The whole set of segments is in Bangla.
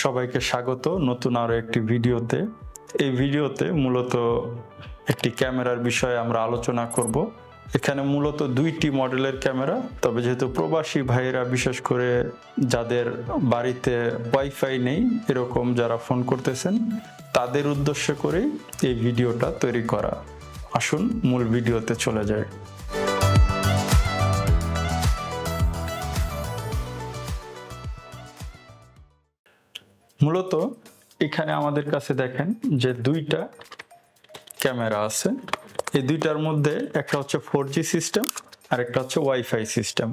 সবাইকে স্বাগত নতুন আরো একটি ভিডিওতে। এই ভিডিওতে মূলত একটি ক্যামেরার বিষয়ে আমরা আলোচনা করব। এখানে মূলত দুইটি মডেলের ক্যামেরা, তবে যেহেতু প্রবাসী ভাইয়েরা বিশেষ করে যাদের বাড়িতে ওয়াইফাই নেই এরকম যারা ফোন করতেছেন তাদের উদ্দেশ্য করেই এই ভিডিওটা তৈরি করা। আসুন মূল ভিডিওতে চলে যাই। মূলত এখানে আমাদের কাছে দেখেন যে দুইটা ক্যামেরা আছে। এই দুইটার মধ্যে একটা হচ্ছে 4G সিস্টেম আর একটা হচ্ছে ওয়াইফাই সিস্টেম।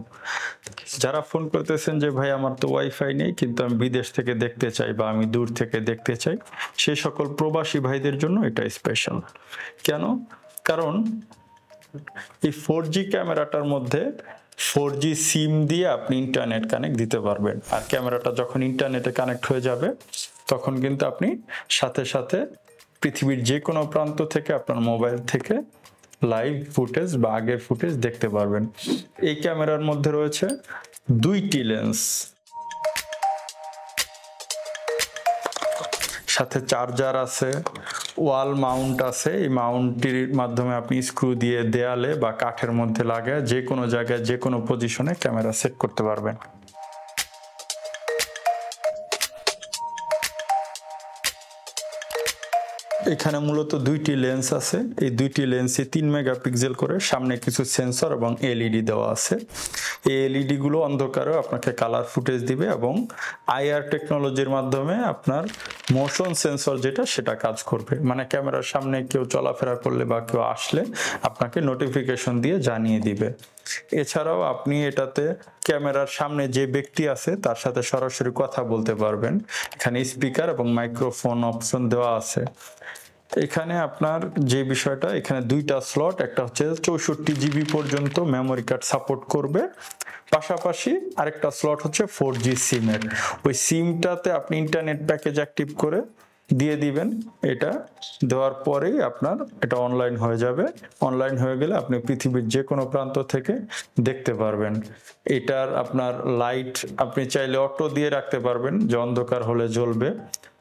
যারা ফোন করতেছেন যে ভাই আমার তো ওয়াইফাই নেই কিন্তু আমি বিদেশ থেকে দেখতে চাই বা আমি দূর থেকে দেখতে চাই, সেই সকল প্রবাসী ভাইদের জন্য এটা স্পেশাল। কেন? কারণ এই 4G ক্যামেরাটার মধ্যে 4G সিম দিয়ে আপনি ইন্টারনেট কানেক্ট দিতে পারবেন। আর ক্যামেরাটা যখন ইন্টারনেটে কানেক্ট হয়ে যাবে তখন কিন্তু আপনি সাথে সাথে পৃথিবীর যে কোনো প্রান্ত থেকে আপনার মোবাইল থেকে লাইভ ফুটেজ বা আগের ফুটেজ দেখতে পারবেন। এই ক্যামেরার মধ্যে রয়েছে দুইটি লেন্স, সাথে চার্জার আছে, ওয়াল মাউন্ট আছে। এই মাউন্টটির মাধ্যমে আপনি স্ক্রু দিয়ে দেয়ালে বা কাঠের মধ্যে লাগায় যে কোনো জায়গায় যে কোনো পজিশনে ক্যামেরা সেট করতে পারবেন। এখানে মূলত দুইটি লেন্স আছে। এই দুইটি লেন্সে 3 মেগাপিক্সেল করে, সামনে কিছু সেন্সর এবং এলইডি দেওয়া আছে। এই এলইডি গুলো অন্ধকারেও আপনাকে কালার ফুটেজ দিবে এবং আইআর টেকনোলজির মাধ্যমে আপনার মোশন সেন্সর যেটা সেটা কাজ করবে। মানে ক্যামেরার সামনে কেউ চলাফেরা করলে বা কেউ আসলে আপনাকে নোটিফিকেশন দিয়ে জানিয়ে দিবে। এছাড়াও আপনি এটাতে ক্যামেরার সামনে যে ব্যক্তি আছে তার সাথে সরাসরি কথা বলতে পারবেন। এখানে স্পিকার এবং মাইক্রোফোন অপশন দেওয়া আছে। এখানে আপনার যে বিষয়টা, এখানে দুইটা স্লট, একটা হচ্ছে 64GB পর্যন্ত মেমোরি কার্ড সাপোর্ট করবে, পাশাপাশি আরেকটা স্লট হচ্ছে 4G সিমের। ওই সিমটাতে আপনি ইন্টারনেট প্যাকেজ অ্যাক্টিভ করে দিয়ে দিবেন। এটা দেওয়ার পরেই আপনার এটা অনলাইন হয়ে যাবে। অনলাইন হয়ে গেলে আপনি পৃথিবীর যে কোনো প্রান্ত থেকে দেখতে পারবেন। এটার আপনার লাইট আপনি চাইলে অটো দিয়ে রাখতে পারবেন যে অন্ধকার হলে জ্বলবে,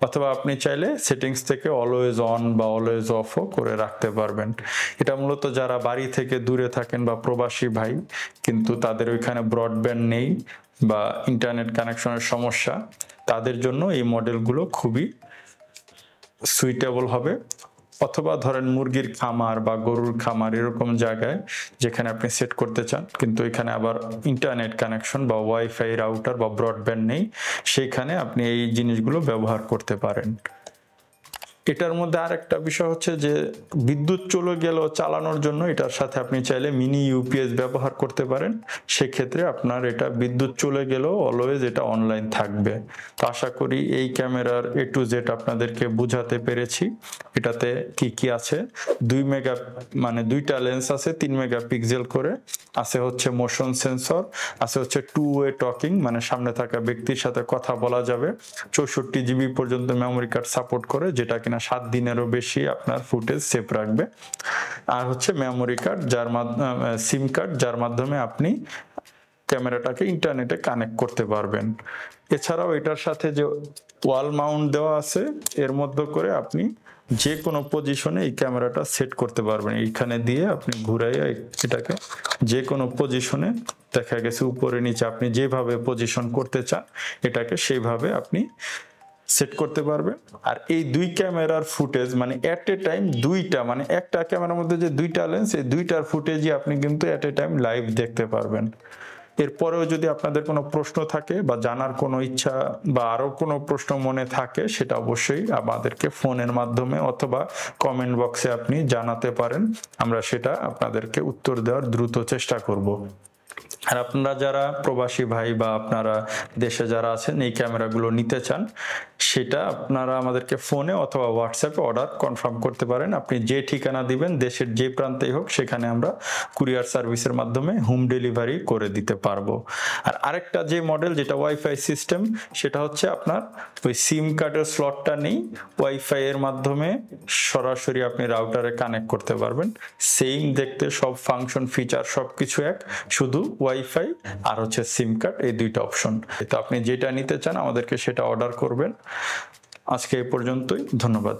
অথবা আপনি চাইলে সেটিংস থেকে অলওয়েজ অন বা অলওয়েজ অফও করে রাখতে পারবেন। এটা মূলত যারা বাড়ি থেকে দূরে থাকেন বা প্রবাসী ভাই কিন্তু তাদের ওইখানে ব্রডব্যান্ড নেই বা ইন্টারনেট কানেকশনের সমস্যা, তাদের জন্য এই মডেলগুলো খুবই সুইটেবল হবে। অথবা ধরেন মুরগির খামার বা গরুর খামার এরকম জায়গায় যেখানে আপনি সেট করতে চান কিন্তু এখানে আবার ইন্টারনেট কানেকশন বা ওয়াইফাই রাউটার বা ব্রডব্যান্ড নেই, সেইখানে আপনি এই জিনিসগুলো ব্যবহার করতে পারেন। এটার মধ্যে আরেকটা বিষয় হচ্ছে যে বিদ্যুৎ চলে গেলেও চালানোর জন্য এটার সাথে আপনি চাইলে মিনি ইউপিএস ব্যবহার করতে পারেন। সেক্ষেত্রে আপনার এটা বিদ্যুৎ চলে গেলেও অলওয়েজ এটা অনলাইন থাকবে। তো আশা করি এই ক্যামেরার A to Z আপনাদেরকে বুঝাতে পেরেছি। এটাতে কি কি আছে, দুইটা লেন্স আছে 3 মেগাপিক্সেল করে, আছে হচ্ছে মোশন সেন্সর, আছে হচ্ছে 2-way টকিং, মানে সামনে থাকা ব্যক্তির সাথে কথা বলা যাবে। 64GB পর্যন্ত মেমোরি কার্ড সাপোর্ট করে, যেটা কিনা 7 দিনেরও বেশি আপনার ফুটেজ সেভ রাখবে। আর হচ্ছে মেমোরি কার্ড সিম কার্ড, যার মাধ্যমে আপনি ক্যামেরাটাকে ইন্টারনেটে কানেক্ট করতে পারবেন। এছাড়াও এটার সাথে যে ওয়াল মাউন্ট দেওয়া আছে এর মধ্যে করে আপনি যে কোনো পজিশনে এই ক্যামেরাটা সেট করতে পারবেন। এইখানে দিয়ে আপনি ঘুরাইয়া এটাকে যে কোনো পজিশনে, দেখা গেছে উপরে নিচে আপনি যেভাবে পজিশন করতে চান এটাকে সেইভাবে আপনি সেট করতে পারবেন। আর এই দুই ক্যামেরার ফুটেজ মানে এট এ টাইম দুইটা, মানে একটা ক্যামেরার মধ্যে যে দুইটা লেন্স, এই দুইটার ফুটেজই আপনি কিন্তু এট এ টাইম লাইভ দেখতে পারবেন। এরপরেও যদি আপনাদের কোনো প্রশ্ন থাকে বা জানার কোনো ইচ্ছা বা আরো কোনো প্রশ্ন মনে থাকে, সেটা অবশ্যই আমাদেরকে ফোনের মাধ্যমে অথবা কমেন্ট বক্সে আপনি জানাতে পারেন। আমরা সেটা আপনাদেরকে উত্তর দেওয়ার দ্রুত চেষ্টা করব। আর আপনারা যারা প্রবাসী ভাই বা আপনারা দেশে যারা আছেন এই ক্যামেরাগুলো নিতে চান, সেটা আপনারা আমাদেরকে ফোনে অথবা হোয়াটসঅ্যাপে অর্ডার কনফার্ম করতে পারেন। আপনি যে ঠিকানা দিবেন দেশের যে প্রান্তেই হোক সেখানে আমরা কুরিয়ার সার্ভিসের মাধ্যমে হোম ডেলিভারি করে দিতে পারবো। আর আরেকটা যে মডেল যেটা ওয়াইফাই সিস্টেম, সেটা হচ্ছে আপনার ওই সিম কার্ডের স্লটটা নেই, ওয়াইফাই এর মাধ্যমে সরাসরি আপনি রাউটারে কানেক্ট করতে পারবেন। সেম দেখতে, সব ফাংশন ফিচার সবকিছু এক, শুধু ওয়াইফাই আর হচ্ছে সিম কার্ড, এই দুইটা অপশন। তো আপনি যেটা নিতে চান আমাদেরকে সেটা অর্ডার করবেন। আজকে এই পর্যন্তই, ধন্যবাদ।